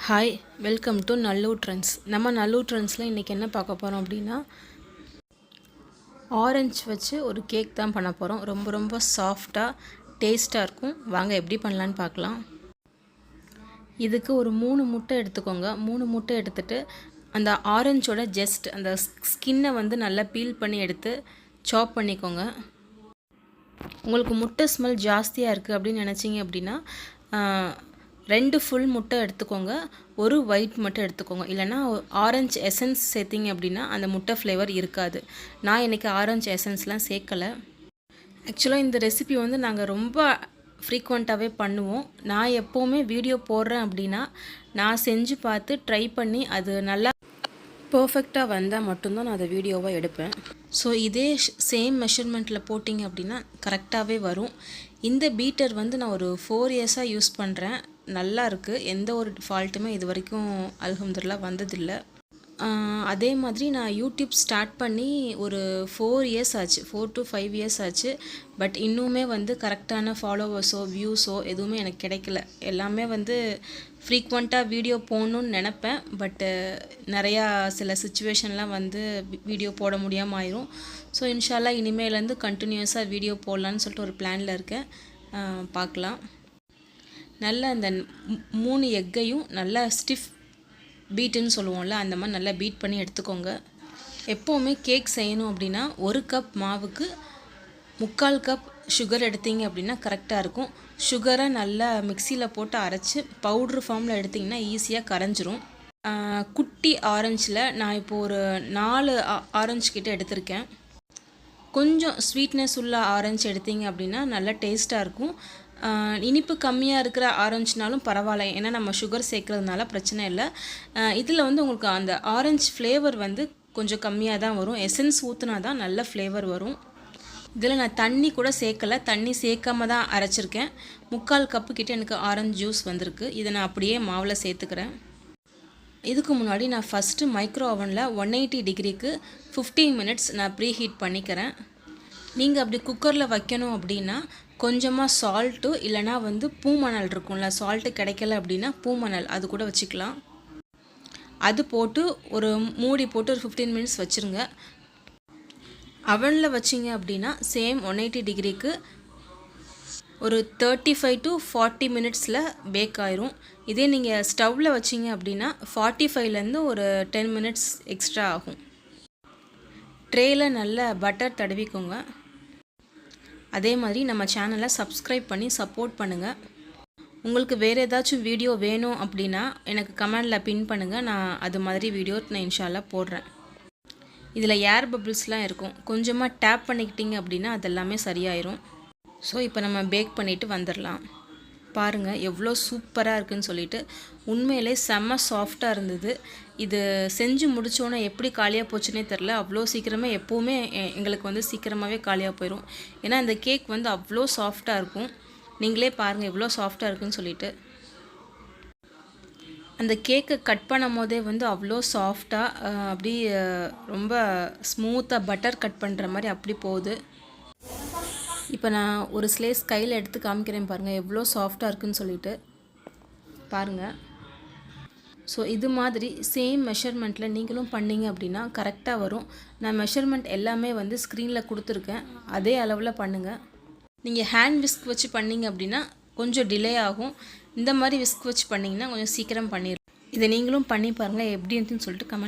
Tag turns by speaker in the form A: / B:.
A: Hi, welcome to Nallur trends. நம்ம நல்லூர் ட்ரெண்ட்ஸில் இன்றைக்கி என்ன பார்க்க போகிறோம் அப்படின்னா, ஆரஞ்சு வச்சு ஒரு கேக் தான் பண்ண போகிறோம். ரொம்ப சாஃப்டாக டேஸ்ட்டாக இருக்கும். வாங்க எப்படி பண்ணலான்னு பார்க்கலாம். இதுக்கு ஒரு 3 முட்டை எடுத்துக்கோங்க. 3 முட்டை எடுத்துகிட்டு அந்த ஆரஞ்சோட ஜஸ்ட் அந்த ஸ்கின்னை வந்து நல்லா பீல் பண்ணி எடுத்து சாப் பண்ணிக்கோங்க. உங்களுக்கு முட்டை ஸ்மெல் ஜாஸ்தியாக இருக்குது அப்படின்னு நினச்சிங்க அப்படின்னா 2 ஃபுல் முட்டை எடுத்துக்கோங்க, ஒரு ஒயிட் மட்டும் எடுத்துக்கோங்க. இல்லைனா ஆரஞ்சு எசன்ஸ் சேர்த்திங்க அப்படின்னா அந்த முட்டை ஃப்ளேவர் இருக்காது. நான் இன்றைக்கி ஆரஞ்சு எசன்ஸ்லாம் சேர்க்கலை. ஆக்சுவலாக இந்த ரெசிபி வந்து நாங்கள் ரொம்ப ஃப்ரீக்வெண்ட்டாகவே பண்ணுவோம். நான் எப்போவுமே வீடியோ போடுறேன் அப்படின்னா நான் செஞ்சு பார்த்து ட்ரை பண்ணி அது நல்லா பர்ஃபெக்டாக வந்தால் மட்டும்தான் நான் அதை வீடியோவாக எடுப்பேன். ஸோ இதே சேம் மெஷர்மெண்ட்டில் போட்டிங்க அப்படின்னா கரெக்டாகவே வரும். இந்த பீட்டர் வந்து நான் ஒரு 4 இயர்ஸாக யூஸ் பண்ணுறேன். நல்லா இருக்குது. எந்த ஒரு ஃபால்ட்டுமே இது வரைக்கும் அல்ஹம்துலில்லாஹ் வந்ததில்லை. அதே மாதிரி நான் யூடியூப் ஸ்டார்ட் பண்ணி ஒரு 4 இயர்ஸ் ஆச்சு, 4 to 5 இயர்ஸ் ஆச்சு. பட் இன்னுமே வந்து கரெக்டான ஃபாலோவர்ஸோ வியூஸோ எதுவுமே எனக்கு கிடைக்கல. எல்லாமே வந்து ஃப்ரீக்வெண்ட்டாக வீடியோ போடணுன்னு நினப்பேன். பட்டு நிறையா சில சுச்சுவேஷன்லாம் வந்து வீடியோ போட முடியாமல் ஆயிரும். ஸோ இன்ஷால்லா இனிமேலேருந்து கண்டினியூஸாக வீடியோ போடலான்னு சொல்லிட்டு ஒரு பிளானில் இருக்கேன். பார்க்கலாம். நல்லா அந்த 3 எக்கையும் நல்லா ஸ்டிஃப் பீட்டுன்னு சொல்லுவோம்ல, அந்த மாதிரி நல்லா பீட் பண்ணி எடுத்துக்கோங்க. எப்போவுமே கேக் செய்யணும் அப்படின்னா 1 கப் மாவுக்கு 3/4 கப் சுகர் எடுத்தீங்க அப்படின்னா கரெக்டாக இருக்கும். சுகரை நல்லா மிக்சியில் போட்டு அரைச்சி பவுட்ரு ஃபார்மில் எடுத்திங்கன்னா ஈஸியாக கரைஞ்சிரும். குட்டி ஆரஞ்சில் நான் இப்போது ஒரு 4 ஆரஞ்சு கிட்ட எடுத்திருக்கேன். கொஞ்சம் ஸ்வீட்னஸ் உள்ள ஆரஞ்சு எடுத்தீங்க அப்படின்னா நல்லா டேஸ்ட்டாக இருக்கும். இனிப்பு கம்மியாக இருக்கிற ஆரஞ்சுனாலும் பரவாயில்ல, ஏன்னா நம்ம சுகர் சேர்க்குறதுனால பிரச்சனை இல்லை. இதில் வந்து உங்களுக்கு அந்த ஆரஞ்சு ஃப்ளேவர் வந்து கொஞ்சம் கம்மியாக தான் வரும். எசன்ஸ் ஊற்றினா தான் நல்ல ஃப்ளேவர் வரும். இதில் நான் தண்ணி கூட சேர்க்கலை, தண்ணி சேர்க்காம தான் அரைச்சிருக்கேன். 3/4 கப்பு கிட்டே எனக்கு ஆரஞ்சு ஜூஸ் வந்திருக்கு. இதை நான் அப்படியே மாவில் சேர்த்துக்கிறேன். இதுக்கு முன்னாடி நான் ஃபஸ்ட்டு மைக்ரோ ஓவனில் 180 டிகிரிக்கு 15 மினிட்ஸ் நான் ப்ரீ ஹீட் பண்ணிக்கிறேன். நீங்கள் அப்படி குக்கரில் வைக்கணும் அப்படின்னா கொஞ்சமாக சால்ட்டு இல்லைனா வந்து பூமணல் இருக்கும்ல, சால்ட்டு கிடைக்கல அப்படின்னா பூமணல் அது கூட வச்சுக்கலாம். அது போட்டு ஒரு மூடி போட்டு ஒரு 15 மினிட்ஸ் வச்சுருங்க. அவனில் வச்சிங்க அப்படின்னா சேம் 180 டிகிரிக்கு ஒரு 35 to 40 மினிட்ஸில் பேக் ஆயிரும். இதே நீங்கள் ஸ்டவ்வில் வச்சிங்க அப்படின்னா 45லேருந்து ஒரு 10 மினிட்ஸ் எக்ஸ்ட்ரா ஆகும். ட்ரேயில் நல்ல பட்டர் தடவிக்கோங்க. அதே மாதிரி நம்ம சேனலை சப்ஸ்கிரைப் பண்ணி சப்போர்ட் பண்ணுங்கள். உங்களுக்கு வேறு ஏதாச்சும் வீடியோ வேணும் அப்படின்னா எனக்கு கமெண்டில் பின் பண்ணுங்கள். நான் அது மாதிரி வீடியோ நான் இன்ஷால்லா போடுறேன். இதில் ஏர் பபிள்ஸ்லாம் இருக்கும், கொஞ்சமாக டேப் பண்ணிக்கிட்டிங்க அப்படின்னா அதெல்லாமே சரியாயிரும். ஸோ இப்போ நம்ம பேக் பண்ணிவிட்டு வந்துடலாம். பாருங்கள் எவ்வளோ சூப்பராக இருக்குதுன்னு சொல்லிட்டு. உண்மையிலே செம்ம சாஃப்டாக இருந்தது. இது செஞ்சு முடித்தோன்னே எப்படி காலியாக போச்சுன்னே தெரில. அவ்வளோ சீக்கிரமே எப்போவுமே எங்களுக்கு வந்து சீக்கிரமாகவே காலியாக போயிடும். ஏன்னா இந்த கேக் வந்து அவ்வளோ சாஃப்டாக இருக்கும். நீங்களே பாருங்கள் எவ்வளோ சாஃப்டாக இருக்குதுன்னு சொல்லிட்டு. அந்த கேக்கை கட் பண்ணும் போதே வந்து அவ்வளோ சாஃப்டாக அப்படி ரொம்ப ஸ்மூத்தாக பட்டர் கட் பண்ணுற மாதிரி அப்படி போகுது. இப்போ நான் ஒரு ஸ்லேஸ் கையில் எடுத்து காமிக்கிறேன் பாருங்கள் எவ்வளோ சாஃப்டாக இருக்குதுன்னு சொல்லிட்டு. பாருங்கள். ஸோ இது மாதிரி சேம் மெஷர்மெண்ட்டில் நீங்களும் பண்ணிங்க அப்படின்னா கரெக்டாக வரும். நான் மெஷர்மெண்ட் எல்லாமே வந்து ஸ்க்ரீனில் கொடுத்துருக்கேன், அதே அளவில் பண்ணுங்கள். நீங்கள் ஹேண்ட் விஸ்க் வச்சு பண்ணிங்க அப்படின்னா கொஞ்சம் டிலே ஆகும். இந்த மாதிரி விஸ்க் வச்சு பண்ணிங்கன்னா கொஞ்சம் சீக்கிரம் பண்ணிடும். இதை நீங்களும் பண்ணி பாருங்கள் எப்படி இருந்துன்னு சொல்லிட்டு கமெண்ட்